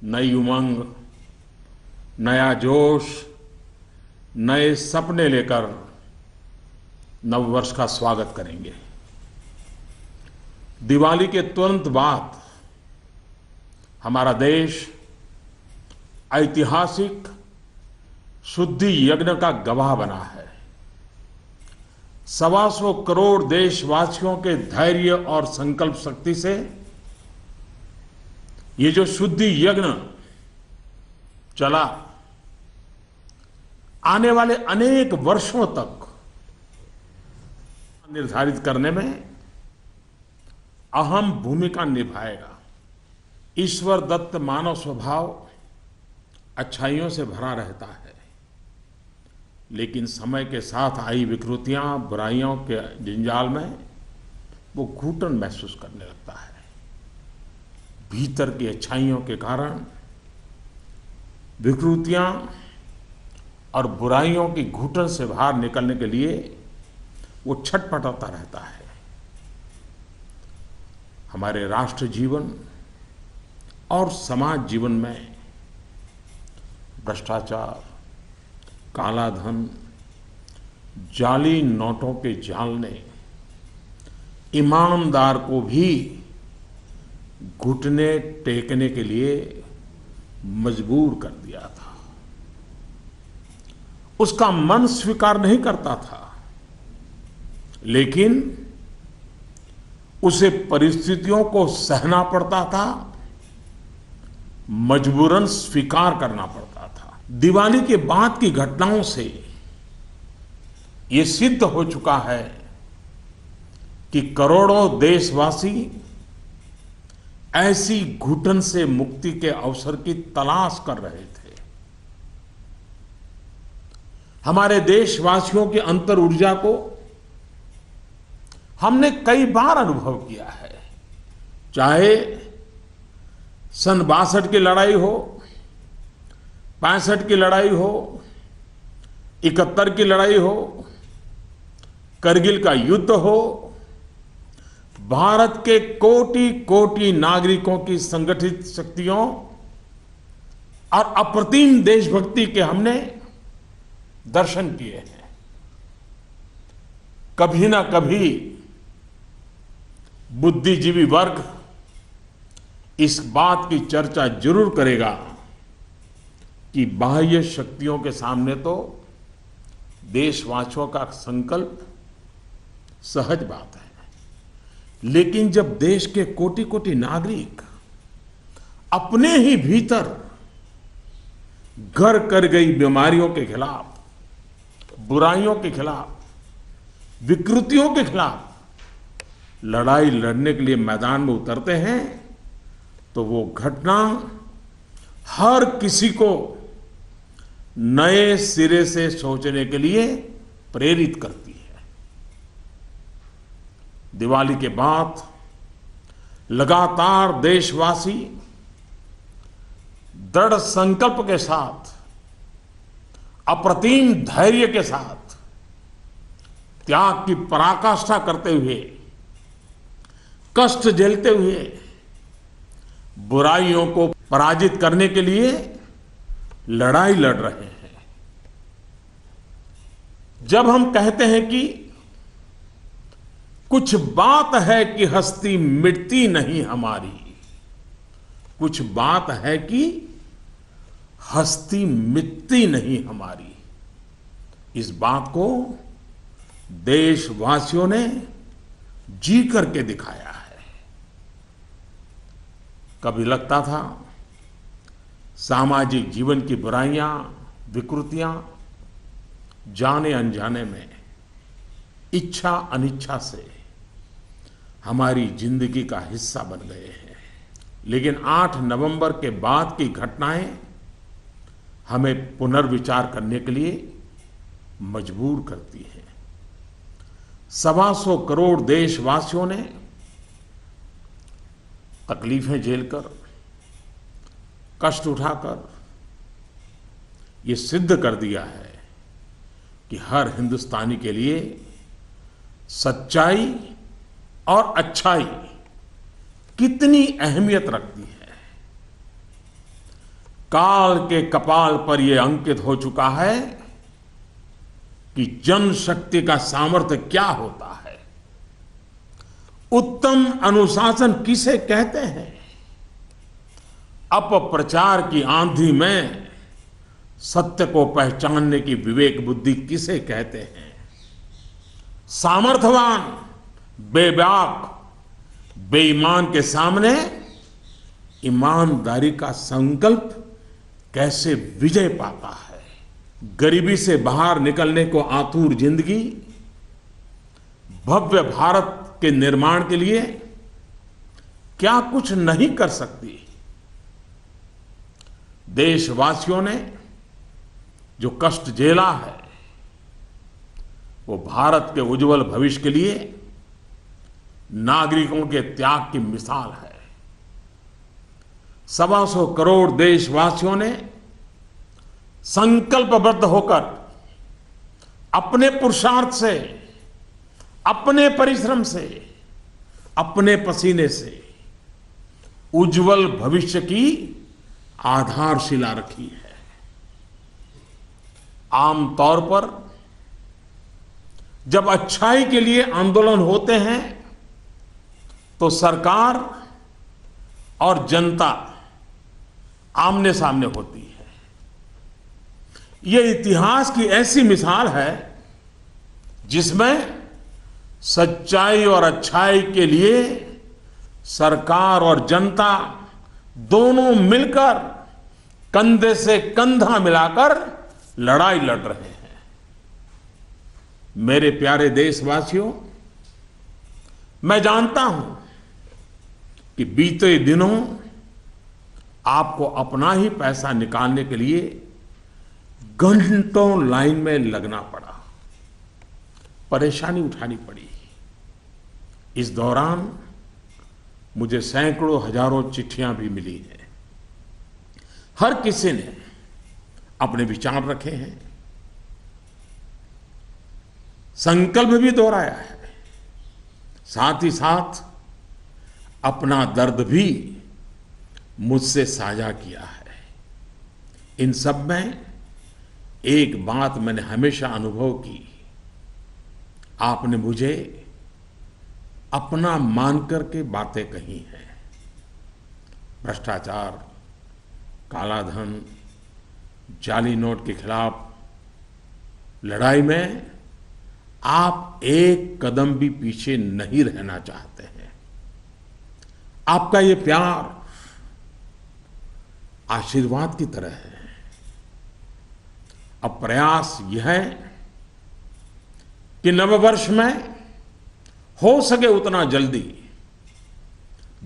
नई उमंग, नया जोश, नए सपने लेकर नववर्ष का स्वागत करेंगे। दिवाली के तुरंत बाद हमारा देश ऐतिहासिक शुद्धि यज्ञ का गवाह बना है। 125 करोड़ देशवासियों के धैर्य और संकल्प शक्ति से ये जो शुद्धि यज्ञ चला, आने वाले अनेक वर्षों तक निर्धारित करने में अहम भूमिका निभाएगा। ईश्वर दत्त मानव स्वभाव अच्छाइयों से भरा रहता है, लेकिन समय के साथ आई विकृतियां, बुराइयों के जंजाल में वो घुटन महसूस करने लगता है। भीतर की अच्छाइयों के कारण विकृतियां और बुराइयों की घुटन से बाहर निकलने के लिए वो छटपटाता रहता है। हमारे राष्ट्र जीवन और समाज जीवन में भ्रष्टाचार, काला धन, जाली नोटों के जाल ने ईमानदार को भी घुटने टेकने के लिए मजबूर कर दिया था। उसका मन स्वीकार नहीं करता था, लेकिन उसे परिस्थितियों को सहना पड़ता था, मजबूरन स्वीकार करना पड़ता था। दिवाली के बाद की घटनाओं से यह सिद्ध हो चुका है कि करोड़ों देशवासी ऐसी घुटन से मुक्ति के अवसर की तलाश कर रहे थे। हमारे देशवासियों की अंतर ऊर्जा को हमने कई बार अनुभव किया है। चाहे सन 62 की लड़ाई हो, 65 की लड़ाई हो, 71 की लड़ाई हो, करगिल का युद्ध हो, भारत के कोटि कोटि नागरिकों की संगठित शक्तियों और अप्रतिम देशभक्ति के हमने दर्शन किए हैं। कभी ना कभी बुद्धिजीवी वर्ग इस बात की चर्चा जरूर करेगा कि बाह्य शक्तियों के सामने तो देशवासियों का संकल्प सहज बात है, लेकिन जब देश के कोटि कोटि नागरिक अपने ही भीतर घर कर गई बीमारियों के खिलाफ, बुराइयों के खिलाफ, विकृतियों के खिलाफ लड़ाई लड़ने के लिए मैदान में उतरते हैं, तो वो घटना हर किसी को नए सिरे से सोचने के लिए प्रेरित करती है। दिवाली के बाद लगातार देशवासी दृढ़ संकल्प के साथ, अप्रतिम धैर्य के साथ, त्याग की पराकाष्ठा करते हुए, कष्ट झेलते हुए बुराइयों को पराजित करने के लिए लड़ाई लड़ रहे हैं। जब हम कहते हैं कि कुछ बात है कि हस्ती मिटती नहीं हमारी, कुछ बात है कि हस्ती मिटती नहीं हमारी, इस बात को देशवासियों ने जी करके दिखाया है। कभी लगता था सामाजिक जीवन की बुराइयां, विकृतियां जाने अनजाने में, इच्छा अनिच्छा से हमारी जिंदगी का हिस्सा बन गए हैं। लेकिन 8 नवंबर के बाद की घटनाएं हमें पुनर्विचार करने के लिए मजबूर करती हैं। 125 करोड़ देशवासियों ने तकलीफें झेलकर, कष्ट उठाकर ये सिद्ध कर दिया है कि हर हिंदुस्तानी के लिए सच्चाई और अच्छाई कितनी अहमियत रखती है। काल के कपाल पर यह अंकित हो चुका है कि जनशक्ति का सामर्थ्य क्या होता है, उत्तम अनुशासन किसे कहते हैं, अपप्रचार की आंधी में सत्य को पहचानने की विवेक बुद्धि किसे कहते हैं, सामर्थ्यवान बेबाक बेईमान के सामने ईमानदारी का संकल्प कैसे विजय पाता है, गरीबी से बाहर निकलने को आतुर जिंदगी भव्य भारत के निर्माण के लिए क्या कुछ नहीं कर सकती। देशवासियों ने जो कष्ट झेला है वो भारत के उज्जवल भविष्य के लिए नागरिकों के त्याग की मिसाल है। 125 करोड़ देशवासियों ने संकल्पबद्ध होकर अपने पुरुषार्थ से, अपने परिश्रम से, अपने पसीने से उज्जवल भविष्य की आधारशिला रखी है। आमतौर पर जब अच्छाई के लिए आंदोलन होते हैं तो सरकार और जनता आमने सामने होती है। यह इतिहास की ऐसी मिसाल है जिसमें सच्चाई और अच्छाई के लिए सरकार और जनता दोनों मिलकर कंधे से कंधा मिलाकर लड़ाई लड़ रहे हैं। मेरे प्यारे देशवासियों, मैं जानता हूं कि बीते दिनों आपको अपना ही पैसा निकालने के लिए घंटों लाइन में लगना पड़ा, परेशानी उठानी पड़ी। इस दौरान मुझे सैकड़ों हजारों चिट्ठियां भी मिली हैं। हर किसी ने अपने विचार रखे हैं, संकल्प भी दोहराया है, साथ ही साथ अपना दर्द भी मुझसे साझा किया है। इन सब में एक बात मैंने हमेशा अनुभव की, आपने मुझे अपना मानकर के बातें कही हैं। भ्रष्टाचार, कालाधन, जाली नोट के खिलाफ लड़ाई में आप एक कदम भी पीछे नहीं रहना चाहते हैं। आपका ये प्यार आशीर्वाद की तरह है। अब प्रयास यह है कि नववर्ष में हो सके उतना जल्दी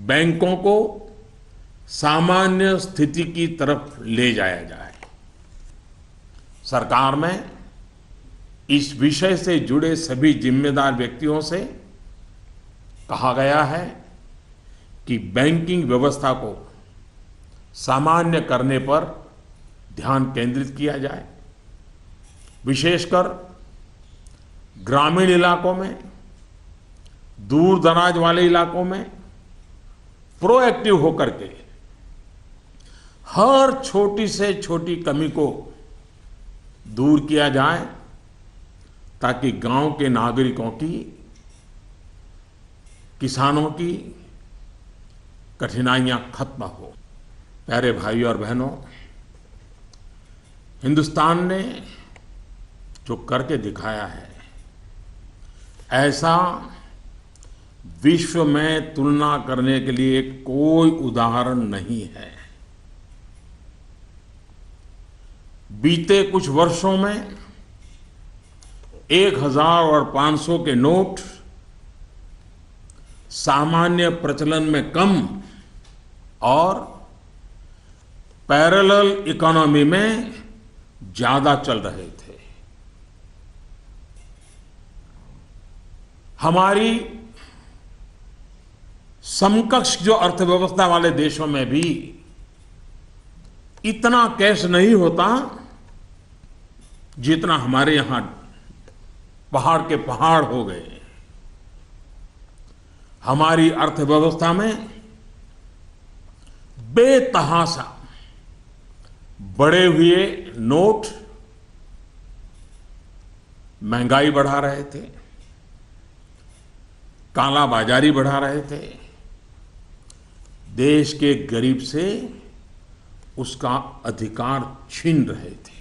बैंकों को सामान्य स्थिति की तरफ ले जाया जाए। सरकार में इस विषय से जुड़े सभी जिम्मेदार व्यक्तियों से कहा गया है कि बैंकिंग व्यवस्था को सामान्य करने पर ध्यान केंद्रित किया जाए। विशेषकर ग्रामीण इलाकों में, दूर दराज वाले इलाकों में प्रोएक्टिव होकर के हर छोटी से छोटी कमी को दूर किया जाए ताकि गांव के नागरिकों की, किसानों की कठिनाइयां खत्म हो। प्यारे भाइयों और बहनों, हिंदुस्तान ने जो करके दिखाया है, ऐसा विश्व में तुलना करने के लिए कोई उदाहरण नहीं है। बीते कुछ वर्षों में 1000 और 500 के नोट सामान्य प्रचलन में कम और पैरेलल इकोनॉमी में ज्यादा चल रहे थे। हमारी समकक्ष जो अर्थव्यवस्था वाले देशों में भी इतना कैश नहीं होता जितना हमारे यहां पहाड़ के पहाड़ हो गए। हमारी अर्थव्यवस्था में बेतहाशा बढ़े हुए नोट महंगाई बढ़ा रहे थे, काला बाजारी बढ़ा रहे थे, देश के गरीब से उसका अधिकार छीन रहे थे।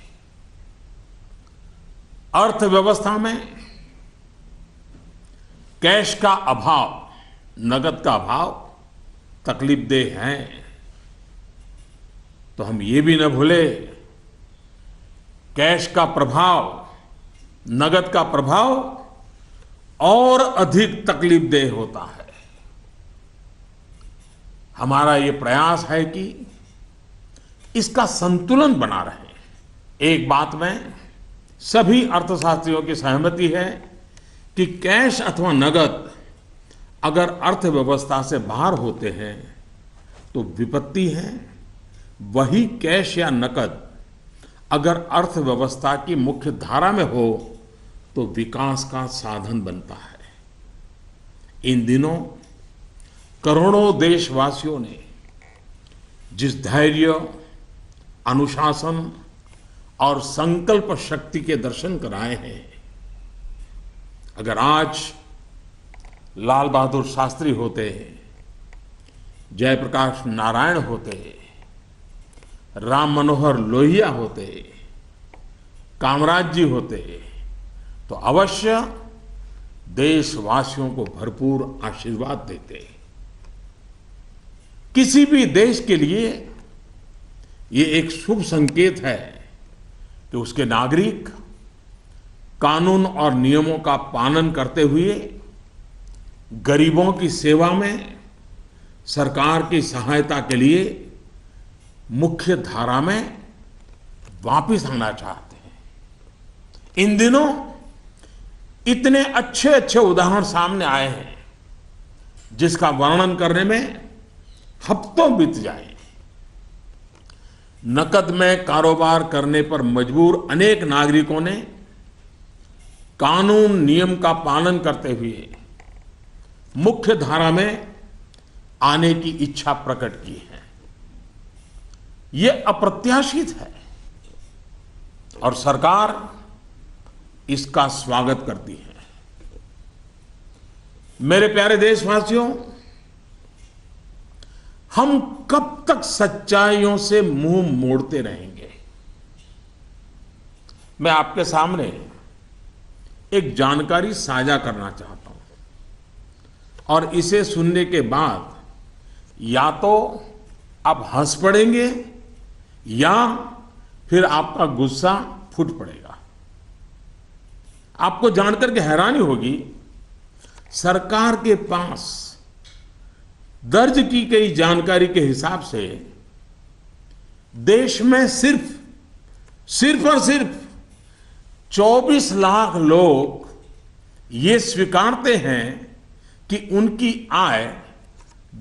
अर्थव्यवस्था में कैश का अभाव, नगद का अभाव तकलीफदेह है। तो हम ये भी न भूले, कैश का प्रभाव, नगद का प्रभाव और अधिक तकलीफदेह होता है। हमारा ये प्रयास है कि इसका संतुलन बना रहे। एक बात में सभी अर्थशास्त्रियों की सहमति है कि कैश अथवा नगद अगर अर्थव्यवस्था से बाहर होते हैं तो विपत्ति है। वही कैश या नकद अगर अर्थव्यवस्था की मुख्य धारा में हो तो विकास का साधन बनता है। इन दिनों करोड़ों देशवासियों ने जिस धैर्य, अनुशासन और संकल्प शक्ति के दर्शन कराए हैं, अगर आज लाल बहादुर शास्त्री होते, जयप्रकाश नारायण होते, राम मनोहर लोहिया होते, कामराज जी होते, तो अवश्य देशवासियों को भरपूर आशीर्वाद देते। किसी भी देश के लिए ये एक शुभ संकेत है कि उसके नागरिक कानून और नियमों का पालन करते हुए गरीबों की सेवा में, सरकार की सहायता के लिए मुख्य धारा में वापस आना चाहते हैं। इन दिनों इतने अच्छे अच्छे उदाहरण सामने आए हैं जिसका वर्णन करने में हफ्तों बीत जाए। नकद में कारोबार करने पर मजबूर अनेक नागरिकों ने कानून नियम का पालन करते हुए मुख्य धारा में आने की इच्छा प्रकट की है। यह अप्रत्याशित है और सरकार इसका स्वागत करती है। मेरे प्यारे देशवासियों, हम कब तक सच्चाइयों से मुंह मोड़ते रहेंगे? मैं आपके सामने एक जानकारी साझा करना चाहता हूं और इसे सुनने के बाद या तो आप हंस पड़ेंगे या फिर आपका गुस्सा फूट पड़ेगा। आपको जानकर के हैरानी होगी, सरकार के पास दर्ज की गई जानकारी के हिसाब से देश में सिर्फ और सिर्फ 24 लाख लोग ये स्वीकारते हैं कि उनकी आय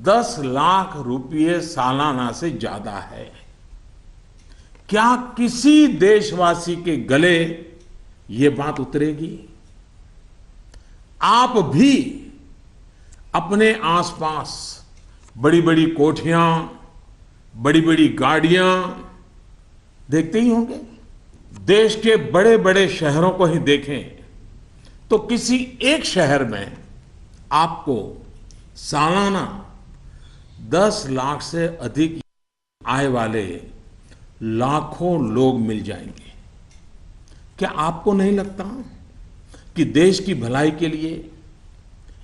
10 लाख रुपये सालाना से ज्यादा है। क्या किसी देशवासी के गले ये बात उतरेगी? आप भी अपने आसपास बड़ी बड़ी कोठियां, बड़ी बड़ी गाड़ियां देखते ही होंगे। देश के बड़े बड़े शहरों को ही देखें तो किसी एक शहर में आपको सालाना 10 लाख से अधिक आय वाले लाखों लोग मिल जाएंगे। क्या आपको नहीं लगता कि देश की भलाई के लिए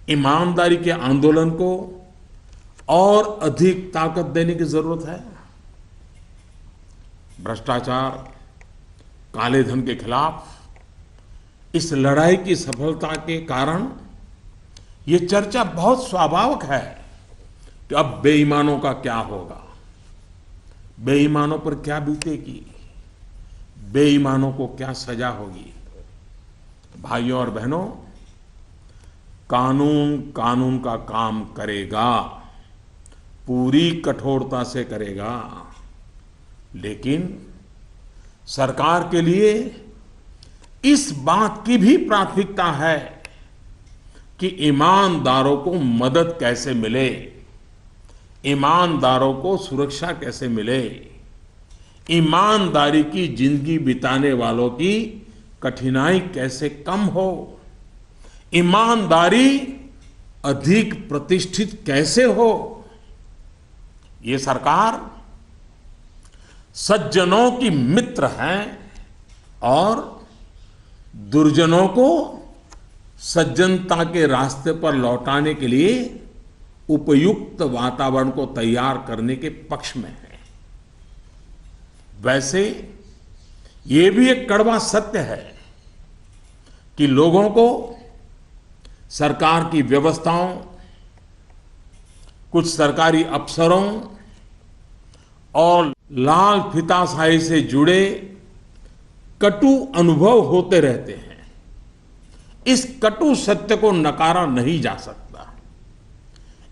ईमानदारी के आंदोलन को और अधिक ताकत देने की जरूरत है? भ्रष्टाचार, काले धन के खिलाफ इस लड़ाई की सफलता के कारण ये चर्चा बहुत स्वाभाविक है कि अब बेईमानों का क्या होगा, बेईमानों पर क्या बीतेगी, बेईमानों को क्या सजा होगी। भाइयों और बहनों, कानून का काम करेगा, पूरी कठोरता से करेगा, लेकिन सरकार के लिए इस बात की भी प्राथमिकता है कि ईमानदारों को मदद कैसे मिले, ईमानदारों को सुरक्षा कैसे मिले, ईमानदारी की जिंदगी बिताने वालों की कठिनाई कैसे कम हो, ईमानदारी अधिक प्रतिष्ठित कैसे हो। ये सरकार सज्जनों की मित्र है और दुर्जनों को सज्जनता के रास्ते पर लौटाने के लिए उपयुक्त वातावरण को तैयार करने के पक्ष में है। वैसे ये भी एक कड़वा सत्य है कि लोगों को सरकार की व्यवस्थाओं, कुछ सरकारी अफसरों और लाल फीताशाही से जुड़े कटु अनुभव होते रहते हैं। इस कटु सत्य को नकारा नहीं जा सकता।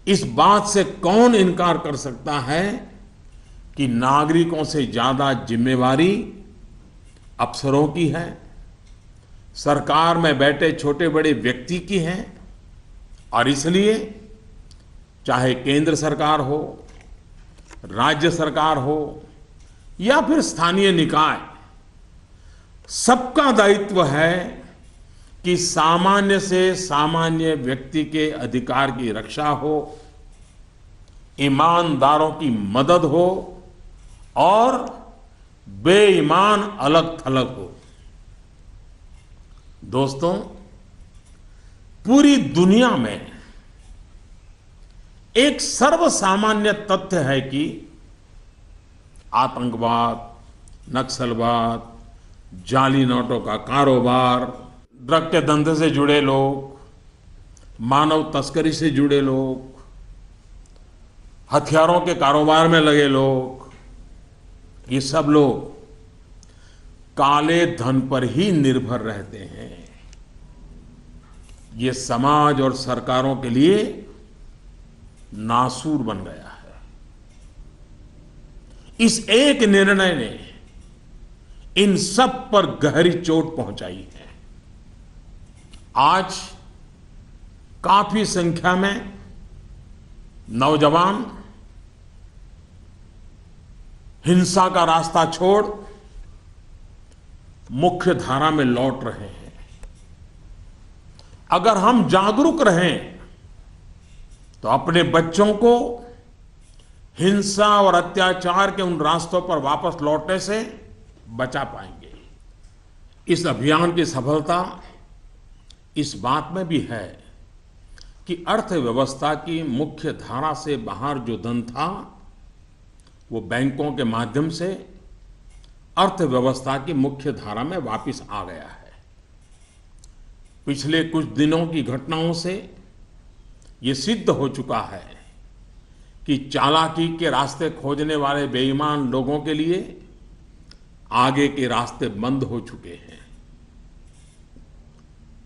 इस बात से कौन इनकार कर सकता है कि नागरिकों से ज्यादा जिम्मेवारी अफसरों की है, सरकार में बैठे छोटे बड़े व्यक्ति की है। और इसलिए चाहे केंद्र सरकार हो, राज्य सरकार हो या फिर स्थानीय निकाय, सबका दायित्व है कि सामान्य से सामान्य व्यक्ति के अधिकार की रक्षा हो, ईमानदारों की मदद हो और बेईमान अलग थलग हो। दोस्तों, पूरी दुनिया में एक सर्वसामान्य तथ्य है कि आतंकवाद, नक्सलवाद, जाली नोटों का कारोबार, ड्रग के धंधे से जुड़े लोग, मानव तस्करी से जुड़े लोग, हथियारों के कारोबार में लगे लोग, ये सब लोग काले धन पर ही निर्भर रहते हैं। ये समाज और सरकारों के लिए नासूर बन गया है। इस एक निर्णय ने इन सब पर गहरी चोट पहुंचाई है। आज काफी संख्या में नौजवान हिंसा का रास्ता छोड़ मुख्य धारा में लौट रहे हैं। अगर हम जागरूक रहें तो अपने बच्चों को हिंसा और अत्याचार के उन रास्तों पर वापस लौटने से बचा पाएंगे। इस अभियान की सफलता इस बात में भी है कि अर्थव्यवस्था की मुख्य धारा से बाहर जो धन था वो बैंकों के माध्यम से अर्थव्यवस्था की मुख्य धारा में वापस आ गया है। पिछले कुछ दिनों की घटनाओं से ये सिद्ध हो चुका है कि चालाकी के रास्ते खोजने वाले बेईमान लोगों के लिए आगे के रास्ते बंद हो चुके हैं।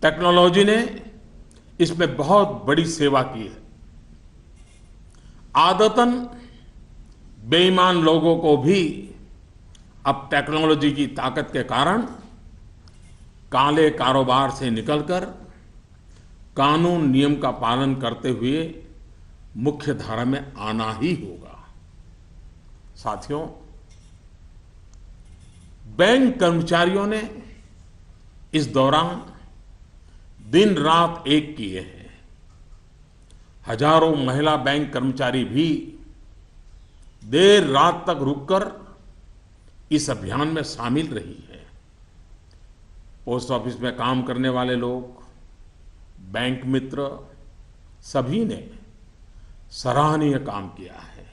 टेक्नोलॉजी ने इसमें बहुत बड़ी सेवा की है। आदतन बेईमान लोगों को भी अब टेक्नोलॉजी की ताकत के कारण काले कारोबार से निकलकर कानून नियम का पालन करते हुए मुख्य धारा में आना ही होगा। साथियों, बैंक कर्मचारियों ने इस दौरान दिन रात एक किए हैं। हजारों महिला बैंक कर्मचारी भी देर रात तक रुककर इस अभियान में शामिल रही है। पोस्ट ऑफिस में काम करने वाले लोग, बैंक मित्र, सभी ने सराहनीय काम किया है।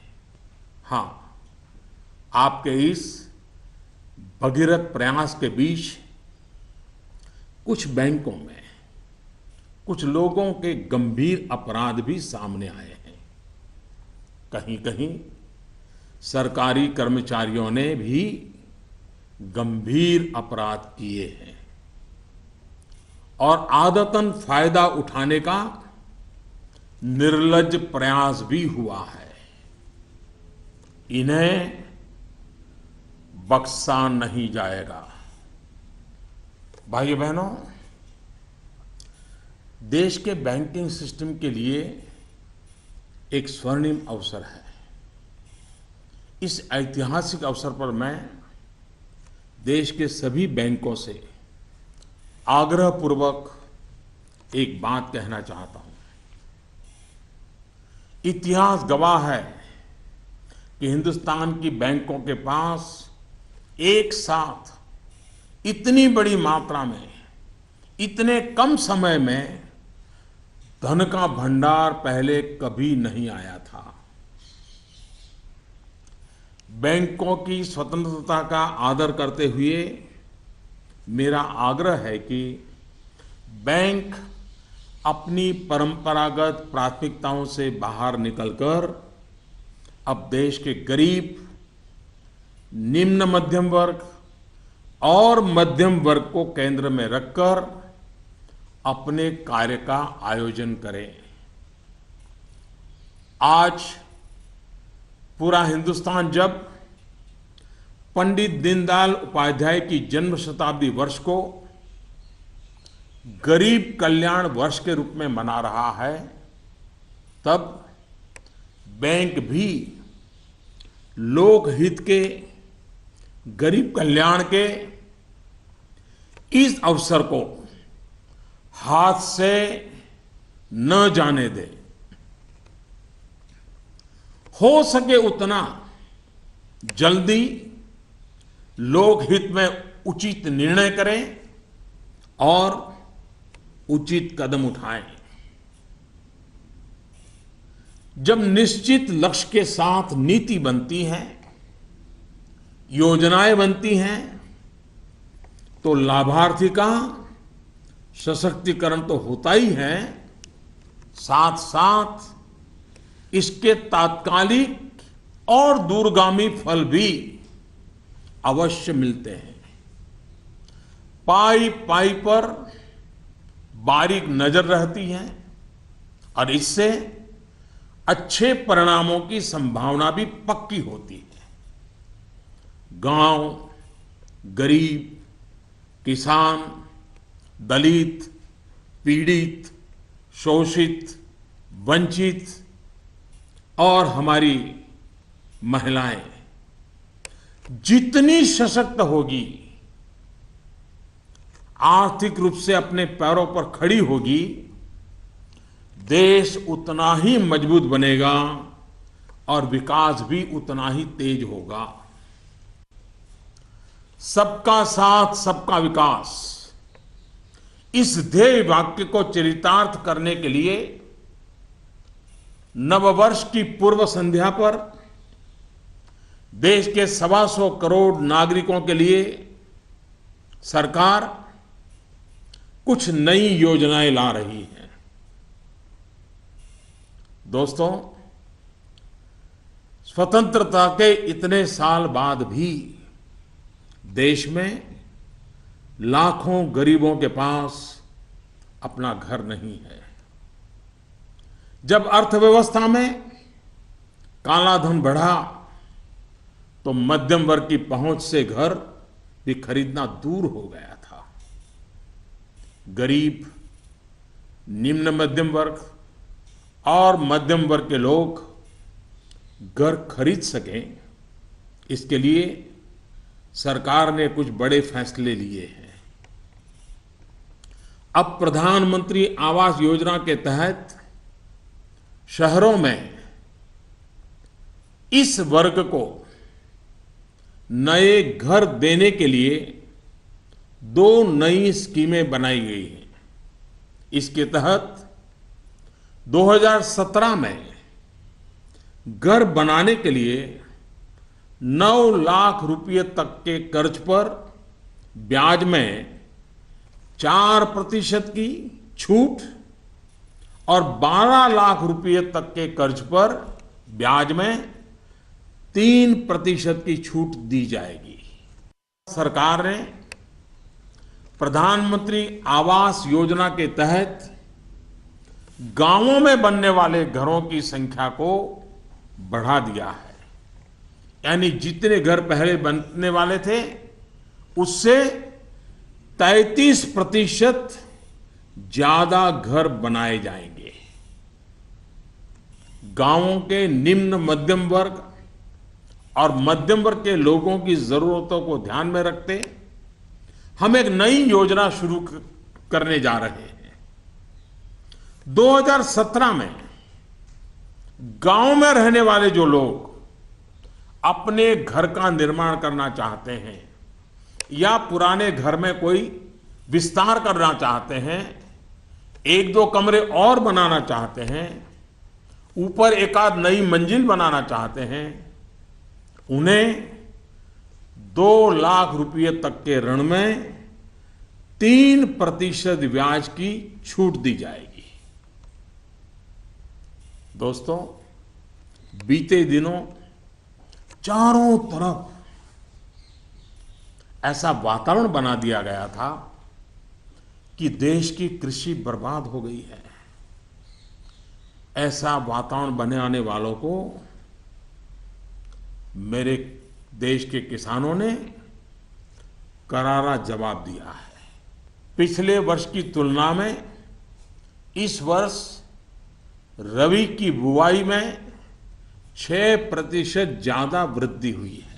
हाँ, आपके इस भगीरथ प्रयास के बीच कुछ बैंकों में कुछ लोगों के गंभीर अपराध भी सामने आए हैं। कहीं कहीं सरकारी कर्मचारियों ने भी गंभीर अपराध किए हैं और आदतन फायदा उठाने का निर्लज्ज प्रयास भी हुआ है। इन्हें बख्शा नहीं जाएगा। भाइयों बहनों, देश के बैंकिंग सिस्टम के लिए एक स्वर्णिम अवसर है। इस ऐतिहासिक अवसर पर मैं देश के सभी बैंकों से आग्रहपूर्वक एक बात कहना चाहता हूं। इतिहास गवाह है कि हिंदुस्तान की बैंकों के पास एक साथ इतनी बड़ी मात्रा में, इतने कम समय में धन का भंडार पहले कभी नहीं आया था। बैंकों की स्वतंत्रता का आदर करते हुए मेरा आग्रह है कि बैंक अपनी परंपरागत प्राथमिकताओं से बाहर निकलकर अब देश के गरीब, निम्न मध्यम वर्ग और मध्यम वर्ग को केंद्र में रखकर अपने कार्य का आयोजन करें। आज पूरा हिंदुस्तान जब पंडित दीनदयाल उपाध्याय की जन्म शताब्दी वर्ष को गरीब कल्याण वर्ष के रूप में मना रहा है, तब बैंक भी लोकहित के, गरीब कल्याण के इस अवसर को हाथ से न जाने दे। हो सके उतना जल्दी लोकहित में उचित निर्णय करें और उचित कदम उठाएं। जब निश्चित लक्ष्य के साथ नीति बनती है, योजनाएं बनती हैं, तो लाभार्थी का सशक्तिकरण तो होता ही है, साथ साथ इसके तात्कालिक और दूरगामी फल भी अवश्य मिलते हैं। पाई पाई पर बारीक नजर रहती है और इससे अच्छे परिणामों की संभावना भी पक्की होती है। गांव, गरीब, किसान, दलित, पीड़ित, शोषित, वंचित और हमारी महिलाएं जितनी सशक्त होगी, आर्थिक रूप से अपने पैरों पर खड़ी होगी, देश उतना ही मजबूत बनेगा और विकास भी उतना ही तेज होगा। सबका साथ, सबका विकास, इस ध्येय वाक्य को चरितार्थ करने के लिए नववर्ष की पूर्व संध्या पर देश के 125 करोड़ नागरिकों के लिए सरकार कुछ नई योजनाएं ला रही है। दोस्तों, स्वतंत्रता के इतने साल बाद भी देश में लाखों गरीबों के पास अपना घर नहीं है। जब अर्थव्यवस्था में काला धन बढ़ा तो मध्यम वर्ग की पहुंच से घर भी खरीदना दूर हो गया था। गरीब, निम्न मध्यम वर्ग और मध्यम वर्ग के लोग घर खरीद सकें, इसके लिए सरकार ने कुछ बड़े फैसले लिए हैं। अब प्रधानमंत्री आवास योजना के तहत शहरों में इस वर्ग को नए घर देने के लिए 2 नई स्कीमें बनाई गई हैं। इसके तहत 2017 में घर बनाने के लिए 9 लाख रुपए तक के कर्ज पर ब्याज में 4% की छूट और 12 लाख रुपए तक के कर्ज पर ब्याज में 3% की छूट दी जाएगी। सरकार ने प्रधानमंत्री आवास योजना के तहत गांवों में बनने वाले घरों की संख्या को बढ़ा दिया है। यानी जितने घर पहले बनने वाले थे उससे 33% ज्यादा घर बनाए जाएंगे। गांवों के निम्न मध्यम वर्ग और मध्यम वर्ग के लोगों की जरूरतों को ध्यान में रखते हम एक नई योजना शुरू करने जा रहे हैं। 2017 में गांव में रहने वाले जो लोग अपने घर का निर्माण करना चाहते हैं या पुराने घर में कोई विस्तार करना चाहते हैं, एक दो कमरे और बनाना चाहते हैं, ऊपर एक आध नई मंजिल बनाना चाहते हैं, उन्हें 2 लाख रुपए तक के ऋण में 3% ब्याज की छूट दी जाएगी। दोस्तों, बीते दिनों चारों तरफ ऐसा वातावरण बना दिया गया था कि देश की कृषि बर्बाद हो गई है। ऐसा वातावरण बनाने वालों को मेरे देश के किसानों ने करारा जवाब दिया है। पिछले वर्ष की तुलना में इस वर्ष रबी की बुआई में 6% ज्यादा वृद्धि हुई है।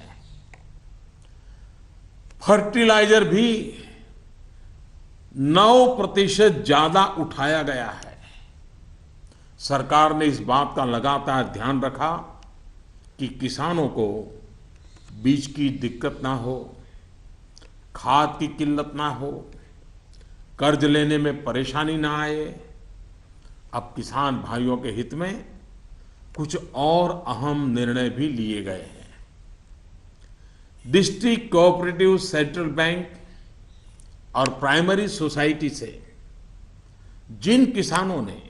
फर्टिलाइजर भी 9% ज्यादा उठाया गया है। सरकार ने इस बात का लगातार ध्यान रखा कि किसानों को बीज की दिक्कत ना हो, खाद की किल्लत ना हो, कर्ज लेने में परेशानी ना आए। अब किसान भाइयों के हित में कुछ और अहम निर्णय भी लिए गए हैं। डिस्ट्रिक्ट कोऑपरेटिव सेंट्रल बैंक और प्राइमरी सोसाइटी से जिन किसानों ने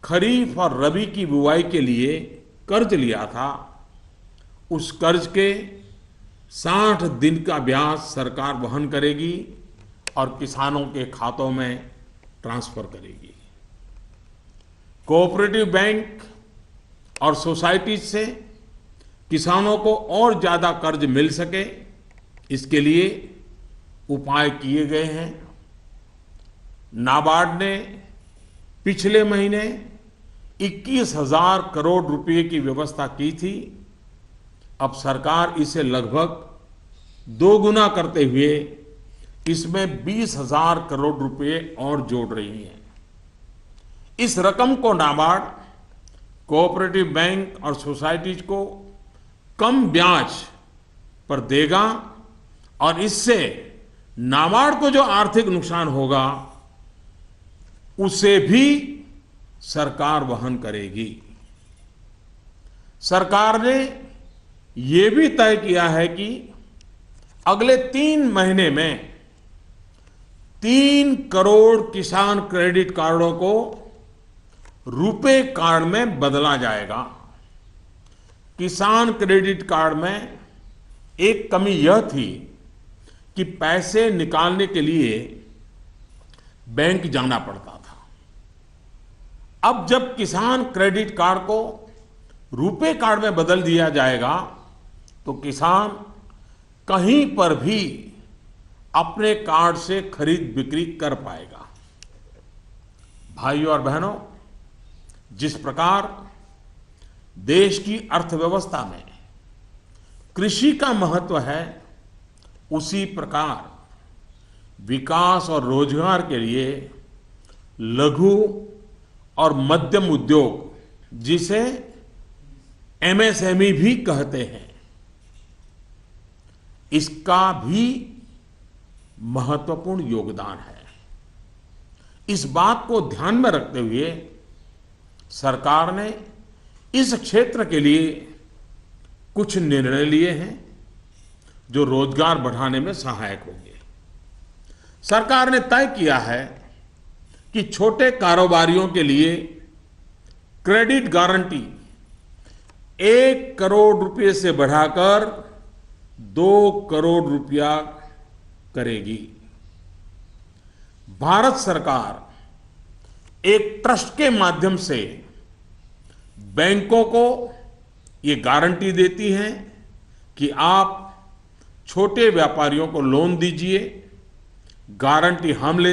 खरीफ और रबी की बुआई के लिए कर्ज लिया था, उस कर्ज के 60 दिन का ब्याज सरकार वहन करेगी और किसानों के खातों में ट्रांसफर करेगी। कोऑपरेटिव बैंक और सोसाइटी से किसानों को और ज्यादा कर्ज मिल सके, इसके लिए उपाय किए गए हैं। नाबार्ड ने पिछले महीने 21,000 करोड़ रुपए की व्यवस्था की थी। अब सरकार इसे लगभग 2 गुना करते हुए इसमें 20,000 करोड़ रुपए और जोड़ रही है। इस रकम को नाबार्ड कोऑपरेटिव बैंक और सोसाइटीज को कम ब्याज पर देगा और इससे नाबार्ड को जो आर्थिक नुकसान होगा उसे भी सरकार वहन करेगी। सरकार ने यह भी तय किया है कि अगले 3 महीने में 3 करोड़ किसान क्रेडिट कार्डों को रुपे कार्ड में बदला जाएगा। किसान क्रेडिट कार्ड में एक कमी यह थी कि पैसे निकालने के लिए बैंक जाना पड़ता था। अब जब किसान क्रेडिट कार्ड को रुपे कार्ड में बदल दिया जाएगा तो किसान कहीं पर भी अपने कार्ड से खरीद बिक्री कर पाएगा। भाइयों और बहनों, जिस प्रकार देश की अर्थव्यवस्था में कृषि का महत्व है, उसी प्रकार विकास और रोजगार के लिए लघु और मध्यम उद्योग, जिसे एमएसएमई भी कहते हैं, इसका भी महत्वपूर्ण योगदान है। इस बात को ध्यान में रखते हुए सरकार ने इस क्षेत्र के लिए कुछ निर्णय लिए हैं जो रोजगार बढ़ाने में सहायक होंगे। सरकार ने तय किया है कि छोटे कारोबारियों के लिए क्रेडिट गारंटी 1 करोड़ रुपए से बढ़ाकर 2 करोड़ रुपया करेगी। भारत सरकार एक ट्रस्ट के माध्यम से बैंकों को ये गारंटी देती है कि आप छोटे व्यापारियों को लोन दीजिए, गारंटी हम लेते